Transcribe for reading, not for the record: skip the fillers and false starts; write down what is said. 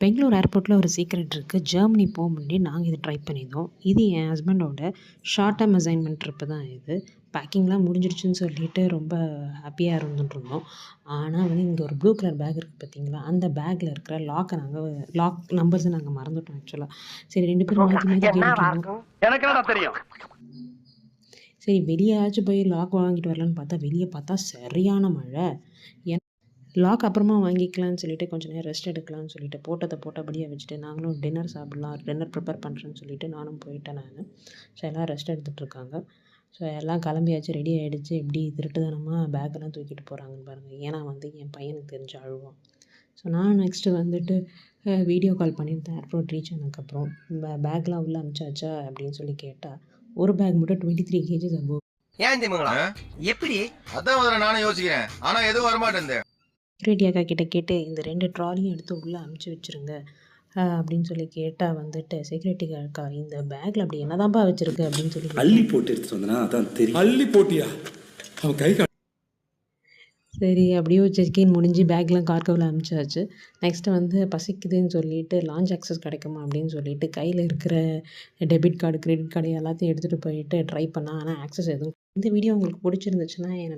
பெங்களூர் ஏர்போர்ட்டில் ஒரு சீக்ரெட் இருக்குது. ஜெர்மனி போக முன்னாடி நாங்கள் இதை ட்ரை பண்ணியிருந்தோம். இது என் ஹஸ்பண்டோட ஷார்ட் டேர்ம் அசைன்மெண்ட் ட்ரிப்பு தான் இது. பேக்கிங்லாம் முடிஞ்சிருச்சுன்னு சொல்லிட்டு ரொம்ப ஹாப்பியாக இருந்துட்டுருந்தோம். ஆனால் வந்து இங்கே ஒரு ப்ளூ கலர் பேக் இருக்குது பார்த்தீங்களா, அந்த பேக்கில் இருக்கிற லாக் நம்பர்ஸை நாங்கள் மறந்துட்டோம் ஆக்சுவலாக. சரி 2 பேரும் மாற்றி மாற்றி கேட்டுட்ருந்தோம். எனக்கு என்னடா தெரியும். சரி வெளியாச்சும் போய் லாக் வாங்கிட்டு வரலான்னு பார்த்தா, வெளியே பார்த்தா சரியான மழை. லாக் அப்புறமா வாங்கிக்கலான்னு சொல்லிட்டு கொஞ்சம் நேரம் ரெஸ்ட் எடுக்கலாம்னு சொல்லிட்டு போட்டதை போட்டபடியே வச்சுட்டு நாங்களும் டின்னர் சாப்பிட்லாம், டின்னர் ப்ரிப்பேர் பண்ணுறேன்னு சொல்லிட்டு நானும் போயிட்டேன் நான். ஸோ எல்லாம் ரெஸ்ட் எடுத்துகிட்ருக்காங்க. ஸோ எல்லாம் கிளம்பியாச்சு, ரெடி ஆகிடுச்சு. எப்படி திருட்டுத்தனமாக பேக்கெல்லாம் தூக்கிட்டு போகிறாங்கன்னு பாருங்கள். ஏன்னா வந்து என் பையனுக்கு தெரிஞ்சு அழுவான். ஸோ நான் நெக்ஸ்ட்டு வந்துட்டு வீடியோ கால் பண்ணியிருந்தேன் ஏர்போர்ட் ரீச் ஆனதுக்கப்புறம். பேக்லாம் உள்ளே அனுப்பிச்சாச்சா அப்படின்னு சொல்லி கேட்டால், ஒரு பேக் மட்டும் 23 kgs அபோவ். ஏன் தெரியுங்களா எப்படி அதான் முதல்ல நானும் யோசிக்கிறேன். ஆனா எதுவும் வரமாட்டேன். செக்யூரிட்டி அக்கா கிட்ட கேட்டு இந்த 2 ட்ராலியும் எடுத்து உள்ளே அமுச்சு வச்சுருங்க அப்படின்னு சொல்லி கேட்டால் வந்துட்டு செக்யூரிட்டி அக்கா இந்த பேக்கில் அப்படி என்னதான்ப்பா வச்சுருக்கு அப்படின்னு சொல்லி அள்ளி போட்டு எடுத்துட்டு வந்தனா அதான் தெரியும். அள்ளி போட்டியா அவன் கை சரி அப்படியே செக்இன் முடிஞ்சு பேக்லாம் கார்கோவில் அனுப்பிச்சாச்சு. நெக்ஸ்ட்டு வந்து பசிக்குதுன்னு சொல்லிட்டு லான்ச் ஆக்சஸ் கிடைக்குமா அப்படின்னு சொல்லிட்டு கையில் இருக்கிற டெபிட் கார்டு, கிரெடிட் கார்டு எல்லாத்தையும் எடுத்துகிட்டு போயிட்டு ட்ரை பண்ணால் ஆனால் ஆக்சஸ் எதுவும். இந்த வீடியோ உங்களுக்கு பிடிச்சிருந்துச்சுன்னா என்னை